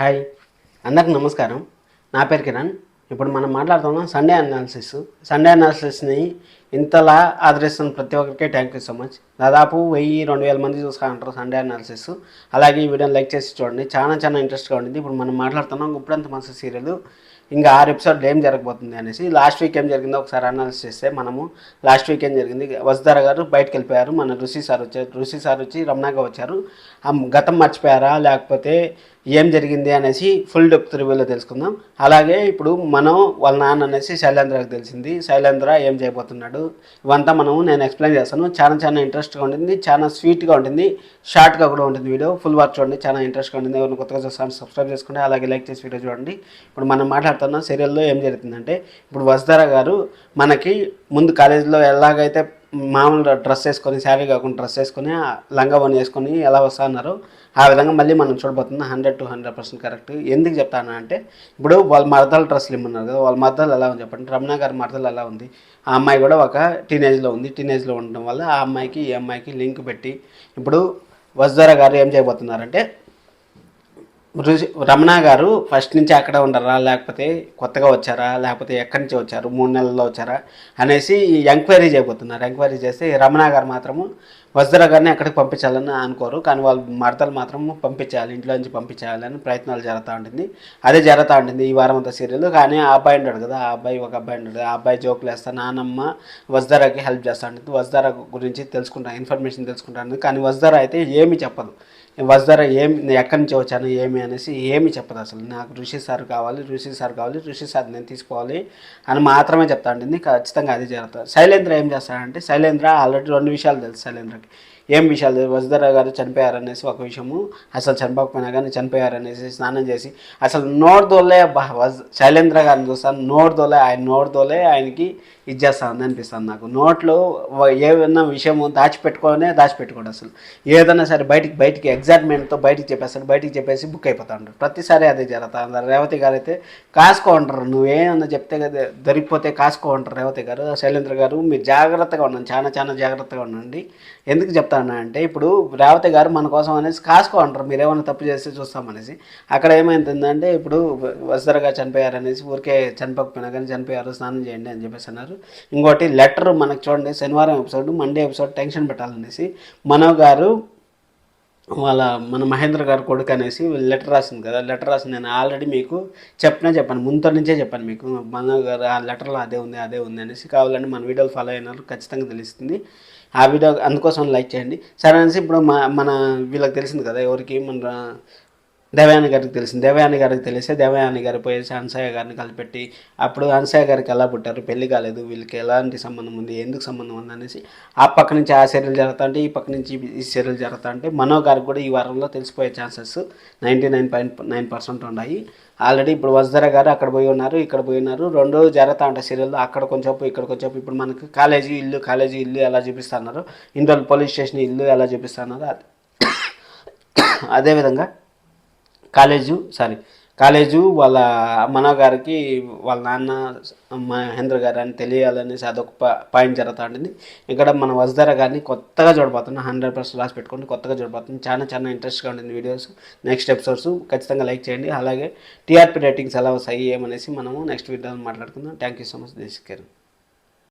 Hi, అందరికి నమస్కారం. నా పేరు కిరణ్. ఇప్పుడు మనం మాట్లాడుతున్నాం సండే అనాలిసిస్ని ఇంతలా ఆదరిస్తున్న ప్రతి ఒక్కరికి థ్యాంక్ యూ సో మచ్. దాదాపు 1000-2000 మంది చూస్తూ ఉంటారు సండే అనాలిసిస్. అలాగే ఈ వీడియోని లైక్ చేసి చూడండి, చాలా ఇంట్రెస్ట్గా ఉంటుంది. ఇప్పుడు మనం మాట్లాడుతున్నాం గుప్పుడంత మనసు సీరియల్ ఇంకా 6 ఎపిసోడ్లు ఏం జరగబోతుంది అనేసి. లాస్ట్ వీక్ ఏం జరిగిందో ఒకసారి అనాలిసిస్ చేస్తే మనము లాస్ట్ వీక్ ఏం జరిగింది, వసుధార గారు బయటకు వెళ్ళిపోయారు, మన ఋషి సార్ వచ్చి రమణాగా వచ్చారు. గతం మర్చిపోయారా లేకపోతే ఏం జరిగింది అనేసి ఫుల్ డెప్త్ రివ్యూలో తెలుసుకుందాం. అలాగే ఇప్పుడు మనం వాళ్ళ నాన్న అనేసి శైలేంద్రకి తెలిసింది, శైలేంద్ర ఏం చేయబోతున్నాడు ఇవంతా నేను ఎక్స్ప్లెయిన్ చేస్తాను. చాలా ఇంట్రెస్ట్గా ఉంటుంది, చాలా స్వీట్గా ఉంటుంది, షార్ట్గా కూడా ఉంటుంది. వీడియో ఫుల్ వాచ్ చూడండి, చాలా ఇంట్రెస్ట్గా ఉంటుంది. ఎవరిని కొత్తగా చూస్తాను సబ్స్క్రైబ్ చేసుకోండి, అలాగే లైక్ చేసి వీడియో చూడండి. ఇప్పుడు మనం మాట్లాడుతున్న సీరియల్లో ఏం జరుగుతుందంటే, ఇప్పుడు వసుధార గారు మనకి ముందు కాలేజీలో ఎలాగైతే మామూలుగా డ్రెస్ వేసుకొని, శారీ కాకుండా డ్రెస్ వేసుకొని లంగావని వేసుకొని ఎలా వస్తున్నారో ఆ విధంగా మళ్ళీ మనం చూడబోతున్నాం. 100% కరెక్ట్. ఎందుకు చెప్తాను అంటే, ఇప్పుడు వాళ్ళ మరదలు డ్రెస్సులు ఇమ్మన్నారు కదా, వాళ్ళ మరదలు ఎలా ఉంది చెప్పండి. రమణ గారి మరదలు ఎలా ఉంది, ఆ అమ్మాయి కూడా ఒక టీనేజ్లో ఉంది. టీనేజ్లో ఉండడం వల్ల ఆ అమ్మాయికి ఈ అమ్మాయికి లింక్ పెట్టి ఇప్పుడు వసుధార గారు ఏం చేయబోతున్నారంటే, రమణ గారు ఫస్ట్ నుంచి అక్కడ ఉండరా లేకపోతే కొత్తగా వచ్చారా లేకపోతే ఎక్కడి నుంచి వచ్చారు, 3 నెలల్లో వచ్చారా అనేసి ఎంక్వైరీ చేయబోతున్నారు. ఎంక్వైరీ చేస్తే రమణ గారు మాత్రము వసుధార గారిని ఎక్కడికి పంపించాలని అనుకోరు, కానీ వాళ్ళు మడతలు మాత్రం పంపించాలి, ఇంట్లో నుంచి పంపించాలని ప్రయత్నాలు జరుగుతూ ఉంటుంది. అదే జరుగుతూ ఉంటుంది ఈ వారం అంతా సీరియల్. కానీ ఆ అబ్బాయి ఉంటాడు కదా, ఒక అబ్బాయి ఉంటాడు, ఆ అబ్బాయి జోకులు వేస్తా నానమ్మ వసుధారకి హెల్ప్ చేస్తూ ఉంటుంది. వసుధార గురించి ఇన్ఫర్మేషన్ తెలుసుకుంటాను, కానీ వసుధార అయితే ఏమీ చెప్పదు. వసుధార ఎక్కడి నుంచి వచ్చాను ఏమి అనేసి ఏమి చెప్పదు. అసలు నాకు ఋషి సార్ కావాలి, ఋషి సార్ నేను తీసుకోవాలి అని మాత్రమే చెప్తా ఉంటుంది. ఖచ్చితంగా అది జరుగుతుంది. శైలేంద్ర ఏం చేస్తాడంటే, శైలేంద్ర ఆల్రెడీ 2 విషయాలు తెలుసు శైలేంద్రకి. ఏం విషయాలు తెలుసు, వసుధార గారు చనిపోయారనేసి ఒక విషయము, అసలు చనిపోకపోయినా కానీ చనిపోయారనేసి స్నానం చేసి అసలు నోరుదోలే శైలేంద్ర గారిని చూస్తాను, నోరుదోలే ఆయనకి ఇచ్చేస్తాను అనిపిస్తుంది నాకు. నోట్లో ఏదన్నా విషయము దాచిపెట్టుకోడు. అసలు ఏదన్నా సరే బయటికి ఎగ్జైట్మెంట్తో బయటికి చెప్పేసి బుక్ అయిపోతాడు. ప్రతిసారి అదే జరుగుతుంది. రేవతి గారు అయితే కాసుకో ఉంటారు, నువ్వేమన్నా చెప్తే కదా దొరికిపోతే కాసుకో ఉంటారు రేవతి గారు. శైలేంద్ర గారు మీరు జాగ్రత్తగా ఉండండి, చాలా జాగ్రత్తగా ఉండండి. ఎందుకు చెప్తాను అంటే, ఇప్పుడు రేవతి గారు మన కోసం అనేసి కాసుకో అంటారు, మీరు ఏమైనా తప్పు చేస్తే చూస్తామనేసి. అక్కడ ఏమైందంటే, ఇప్పుడు వసుధార గారు చనిపోయారనేసి ఊరికే చనిపోకపోయినా కానీ చనిపోయారు, స్నానం చేయండి అని చెప్పేసి అన్నారు. ఇంకోటి లెటర్ మనకు చూడండి, శనివారం ఎపిసోడ్ మండే ఎపిసోడ్ టెన్షన్ పెట్టాలనేసి మనో గారు మన మహేంద్ర గారు కొడుకు అనేసి లెటర్ రాసింది కదా. లెటర్ రాసింది నేను ఆల్రెడీ మీకు చెప్పాను, ముందు నుంచే చెప్పాను మీకు. మనో గారు ఆ లెటర్లో అదే ఉంది అనేసి. కావాలంటే మన వీడియోలు ఫాలో అయినారు, ఖచ్చితంగా తెలుస్తుంది ఆ వీడియో. అందుకోసం లైక్ చేయండి సరే అనేసి. ఇప్పుడు మన వీళ్ళకి తెలిసింది కదా, ఎవరికి మన దేవయాని గారికి తెలిసింది. దేవయాని గారికి తెలిస్తే దేవయాని గారు పోయేసి హన్సయ్య గారిని కలిపెట్టి, అప్పుడు హన్సయ్య గారికి ఎలా పుట్టారు, పెళ్లి కాలేదు, వీళ్ళకి ఎలాంటి సంబంధం ఉంది, ఎందుకు సంబంధం ఉంది అనేసి ఆ పక్క నుంచి ఆ సీరియల్ జరుగుతా అంటే, ఈ పక్క నుంచి ఈ సీరియల్ జరుగుతా అంటే మనో గారికి కూడా ఈ వారంలో తెలిసిపోయే ఛాన్సెస్ 99.9% ఉన్నాయి. ఆల్రెడీ ఇప్పుడు వసుధార గారు అక్కడ పోయి ఉన్నారు, ఇక్కడ పోయి ఉన్నారు, 2 జరుగుతూ ఉంటాయి సీరియల్లో. అక్కడ కొంచెం ఇక్కడ కొంచెం. ఇప్పుడు మనకి కాలేజీ ఇల్లు ఎలా చూపిస్తున్నారు, ఇంట్లో పోలీస్ స్టేషన్ ఇల్లు ఎలా చూపిస్తున్నారు, అదేవిధంగా కాలేజు వాళ్ళ మనో గారికి వాళ్ళ నాన్న మహేంద్ర గారు అని తెలియాలనేసి అదొక పాయింట్ జరుగుతూ ఉంటుంది. ఇక్కడ మన వసుధార గారిని కొత్తగా చూడబోతున్నాం, 100% రాసి పెట్టుకోండి, కొత్తగా చూడబోతుంది. చాలా ఇంట్రెస్ట్గా ఉంటుంది వీడియోస్, నెక్స్ట్ ఎపిసోడ్స్. ఖచ్చితంగా లైక్ చేయండి. అలాగే టీఆర్పీ రేటింగ్స్ ఎలా వస్తాయి ఏమనేసి మనము నెక్స్ట్ వీడియోలో మాట్లాడుకుందాం. Thank you so much. This Kiran.